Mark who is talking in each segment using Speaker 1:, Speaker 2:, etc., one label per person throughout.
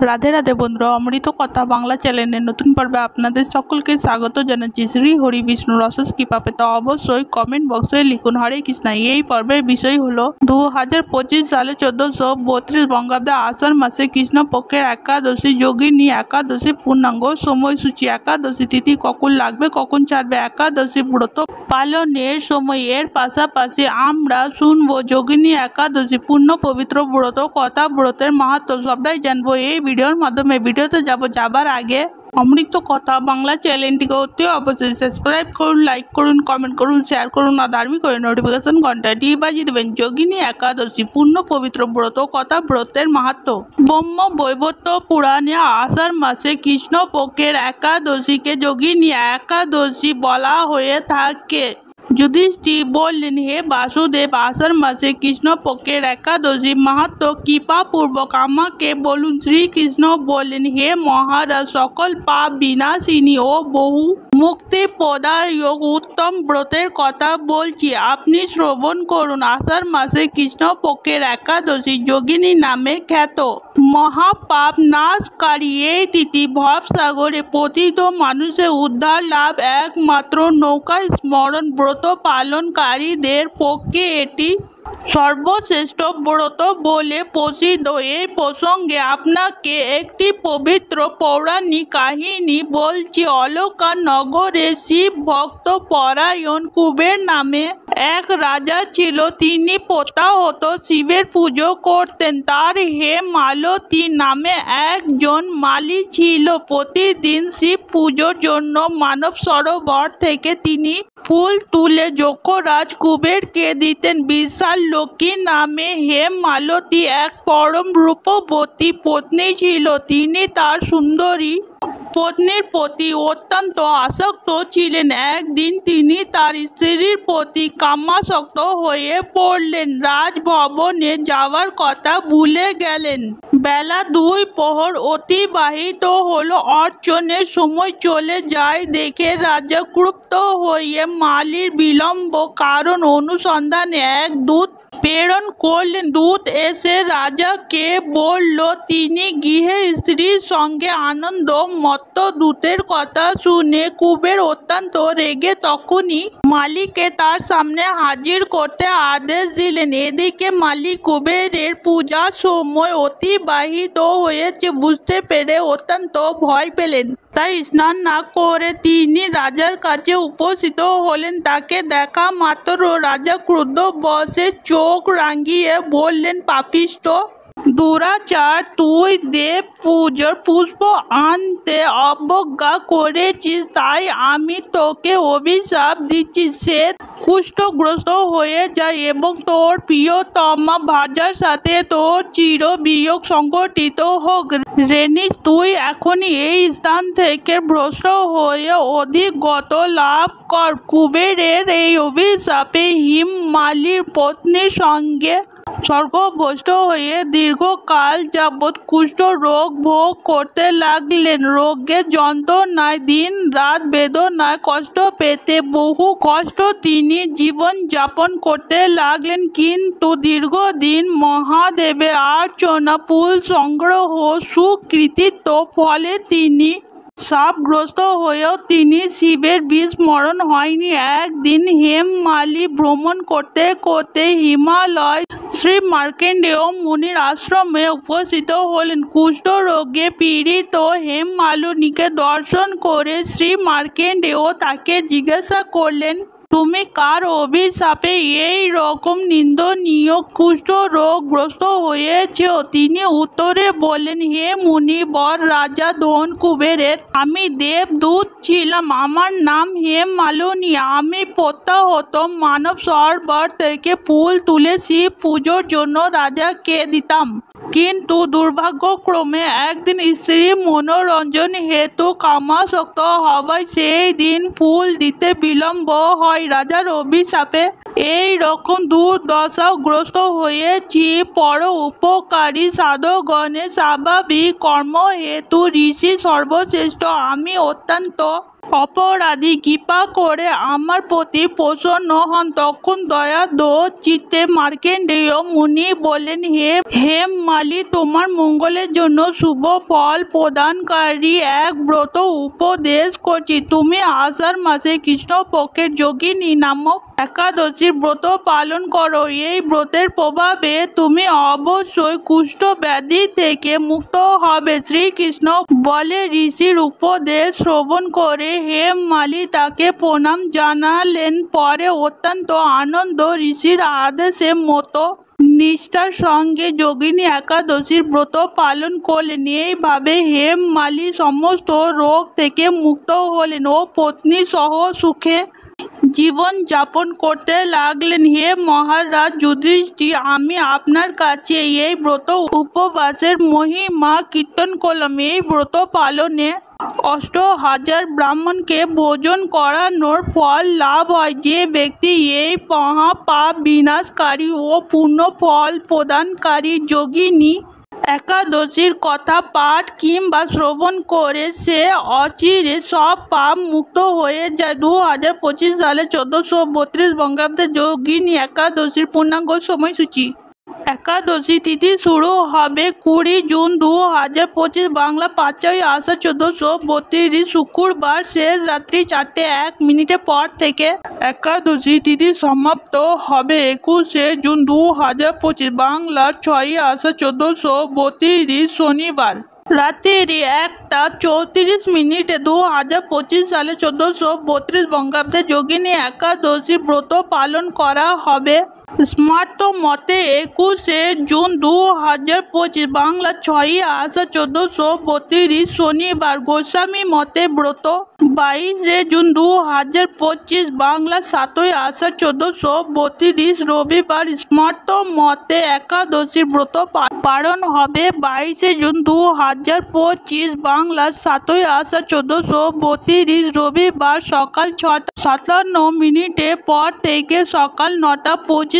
Speaker 1: রাধে রাধে বন্ধুরা, অমৃত কথা বাংলা চ্যানেলের নতুন পর্বে আপনাদের সকলকে স্বাগত জানাচ্ছি। শ্রী হরি বিষ্ণুর অশেষ কৃপা পেতে অবশ্যই কমেন্ট বক্সে লিখুন হরে কৃষ্ণ। এই পর্বের বিষয় হলো 2025 সালে 1432 বঙ্গাব্দে আষাঢ় মাসে কৃষ্ণপক্ষের একাদশী যোগিনী একাদশী পূর্ণাঙ্গ সময়সূচি। একাদশী তিথি কখন লাগবে, কখন ছাড়বে, একাদশী ব্রত পালনের সময়। এর পাশাপাশি আমরা শুনবো যোগিনী একাদশী পূর্ণ পবিত্র ব্রত কথা, ব্রতের মাহাত্ম্য সবটাই জানবো এই ভিডিওর মাধ্যমে। ভিডিওতে যাবার আগে অমৃত কথা বাংলা চ্যানেলটিকে অতি অবশ্যই সাবস্ক্রাইব করুন, লাইক করুন, কমেন্ট করুন, শেয়ার করুন আর ধার্মিক করে নোটিফিকেশন ঘন্টাটি বাজিয়ে দেবেন। যোগিনী একাদশী পূর্ণ পবিত্র ব্রত কথা, ব্রতের মাহাত্ম্য। ব্রহ্ম বৈবর্ত পুরাণে আষাঢ় মাসে কৃষ্ণপক্ষের একাদশীকে যোগিনী একাদশী বলা হয়ে থাকে। যুধিষ্ঠির বললেন, হে বাসুদেব, আষাঢ় মাসে কৃষ্ণপক্ষের একাদশী মাহাত্ম্য কৃপাপূর্বক আমাকে বলুন। শ্রীকৃষ্ণ বললেন, হে মহারাজ, সকল পাপ বিনাশিনী ও বহু মুক্তি প্রদায়ক উত্তম ব্রতের কথা বলছি, আপনি শ্রবণ করুন। আষাঢ় মাসে কৃষ্ণপক্ষের একাদশী যোগিনী নামে খ্যাত। মহাপাপ নাশকারী এই তিথি ভবসাগরে পতিত মানুষের উদ্ধার লাভ একমাত্র নৌকা স্মরণ ব্রত পালনকারীদের পক্ষে এটি সর্বশ্রেষ্ঠ ব্রত বলে প্রসিদ্ধ। এই প্রসঙ্গে আপনাকে একটি পবিত্র পৌরাণিক কাহিনী বলছি। অলকা নগরে শিব ভক্ত পরায়ণ কুবের নামে এক রাজা ছিল। তিনি প্রত্যহ শিবের পুজো করতেন। তার হে মালতী নামে একজন মালি ছিল। প্রতিদিন শিব পুজোর জন্য মানব সরোবর থেকে তিনি ফুল তুলে যক্ষরাজ কুবেরকে দিতেন। বিশাল লক্ষ্মী নামে হে মালতী এক পরম রূপবতী পত্নী ছিল। তিনি তার সুন্দরী পত্নীর প্রতি অত্যন্ত আসক্ত ছিলেন। একদিন তিনি তার স্ত্রীর প্রতি কামাসক্ত হয়ে পড়লেন। রাজভবনে যাওয়ার কথা ভুলে গেলেন। বেলা 2 প্রহর অতিবাহিত হলো। অর্চনের সময় চলে যায় দেখে রাজা ক্রুব্ধ হয়ে মালির বিলম্ব কারণ অনুসন্ধানে এক দূত প্রেরণ করলেন। দূত এসে রাজাকে বলল তিনি গৃহে স্ত্রীর সঙ্গে আনন্দ মত্ত। দূতের কথা শুনে কুবের অত্যন্ত রেগে তখনই মালিকে তার সামনে হাজির করতে আদেশ দিলেন। এদিকে মালি কুবেরের পূজার সময় অতিবাহিত হয়েছে বুঝতে পেরে অত্যন্ত ভয় পেলেন। তাই স্নান না করে তিনি রাজার কাছে উপস্থিত হলেন। তাকে দেখা মাত্র রাজা ক্রুদ্ধ বসে চোখ রাঙিয়ে বললেন, পাপিষ্ঠ দুরাচার, তুই দেব পুজোর পুষ্প আনতে অবজ্ঞা করেছিস, তাই আমি তোকে অভিশাপ দিচ্ছি। সে কুষ্ঠগ্রস্ত হয়ে যায় এবং তোর প্রিয়তমা ভার্যার সাথে তোর চির বিয়োগ সংঘটিত হোক। রেনিস, তুই এখনই এই স্থান থেকে ভ্রষ্ট হয়ে অধিগত লাভ কর। কুবেরের এই অভিশাপে হিম মালির পত্নীর সঙ্গে স্বর্গভ্রষ্ট হয়ে দীর্ঘকাল যাবৎ কুষ্ঠ রোগ ভোগ করতে লাগলেন। রোগের যন্ত্রণায় দিন রাত বেদনায় কষ্ট পেতে বহু কষ্ট তিনি জীবন যাপন করতে লাগলেন। কিন্তু দীর্ঘদিন মহাদেবের আর্চনা, ফুল সংগ্রহ, সুকৃতিত্ব ফলে তিনি শাপগ্রস্ত হয়েও তিনি শিবের বিস্মরণ হয়নি। একদিন হেমমালি ভ্রমণ করতে করতে হিমালয় শ্রী মার্কেন্ডেয় মুনির আশ্রমে উপস্থিত হলেন। কুষ্ঠ রোগে পীড়িত হেমমালিনীকে দর্শন করে শ্রী মার্কেন্ডেয় তাকে জিজ্ঞাসা করলেন, তুমি কার অভিশাপে এই রকম নিন্দনীয় কুষ্ঠ রোগগ্রস্ত হয়েছ? তিনি উত্তরে বললেন, হে মুনিবর, রাজা ধন কুবেরের আমি দেবদূত ছিলাম। আমার নাম হেমমালিনী। আমি প্রত্যহত মানব সরোবর থেকে ফুল তুলে শিব পুজোর জন্য রাজাকে দিতাম। কিন্তু দুর্ভাগ্যক্রমে একদিন স্ত্রী মনোরঞ্জন হেতু কামাসক্ত হওয়ায় সেই দিন ফুল দিতে বিলম্ব হয়। রাজার অভিশাপে এই রকম দুর্দশাগ্রস্ত হয়েছি। পর উপকারী সাধকগণের স্বাভাবিক কর্ম হেতু ঋষি সর্বশ্রেষ্ঠ আমি অত্যন্ত অপরাধী কৃপা করে আমার প্রতি প্রসন্ন হন। তখন দয়ার্দ্র চিত্তে মার্কেন্ডেয় মুনি বললেন, হে মালি, তোমার মঙ্গলের জন্য শুভ ফল প্রদানকারী এক ব্রত উপদেশ করছি। তুমি আষাঢ় মাসে কৃষ্ণপক্ষের যোগিনী নামক একাদশীর ব্রত পালন করো। এই ব্রতের প্রভাবে তুমি অবশ্যই কুষ্ঠ ব্যাধি থেকে মুক্ত হবে। শ্রীকৃষ্ণ বলে ঋষির উপদেশ শ্রবণ করে হেমমালি তাকে প্রণাম জানালেন। পরে অত্যন্ত আনন্দ ঋষির আদেশে মতো নিষ্ঠার সঙ্গে যোগিনী একাদশীর ব্রত পালন করলেন। এইভাবে হেমমালি সমস্ত রোগ থেকে মুক্ত হলেন ও পত্নী সহ সুখে জীবন যাপন করতে লাগলেন। হে মহারাজ যুধিষ্ঠির, আমি আপনার কাছে এই ব্রত উপবাসের মহিমা কীর্তন করলাম। এই ব্রত পালনে ৮০০০ ব্রাহ্মণকে ভোজন করানোর ফল লাভ হয়। যে ব্যক্তি এই মহাপাপ বিনাশকারী ও পূর্ণ ফল প্রদানকারী যোগিনী একাদশীর কথা পাঠ কিংবা শ্রবণ করে সে অচিরে সব পাপ মুক্ত হয়ে যায়। 2025 সালে 1432 বঙ্গাব্দে যোগিনী একাদশীর পূর্ণাঙ্গ সময়সূচি। একাদশী তিথি শুরু হবে 20 জুন 2025 বাংলা 5ই আষাঢ় 1432 শুক্রবার শেষ রাত্রি 4:01 পর থেকে। একাদশী তিথি সমাপ্ত হবে 21 জুন 2025 বাংলার 6ই আষাঢ় 1432 শনিবার রাত্রি 1:34 2025 সালে 1432 বঙ্গাব্দে যোগিনী একাদশী ব্রত পালন করা হবে। স্মার্ত মতে 21 জুন 2025 বাংলা 6ই আষাঢ় 1432 শনিবার। গোস্বামী মতে ব্রত 22 জুন 2025 বাংলা 7ই আষাঢ় 1432 রবিবার। স্মার্ত মতে একাদশী ব্রত পালন হবে 22 জুন 2025 বাংলা 7ই আষাঢ় 1432 রবিবার সকাল 6:57 পর থেকে সকাল 9:25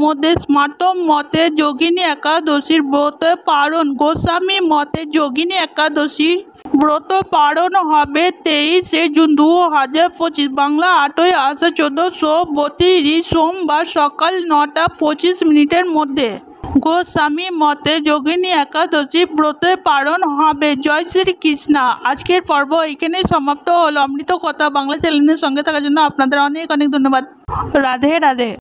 Speaker 1: মধ্যে। স্মার্ত মতে যোগিনী একাদশীর ব্রত পালন। গোস্বামী মতে যোগিনী একাদশীর ব্রত পালন হবে 23 জুন 2025 বাংলা 8ই আষাঢ় 1432 সোমবার সকাল 9:25 মধ্যে। গোস্বামী মতে যোগিনী একাদশী ব্রতে পালন হবে। জয় শ্রীকৃষ্ণ। আজকের পর্ব এখানেই সমাপ্ত হলো। অমৃত কথা বাংলা চ্যানেলের সঙ্গে থাকার জন্য আপনাদের অনেক অনেক ধন্যবাদ। রাধে রাধে।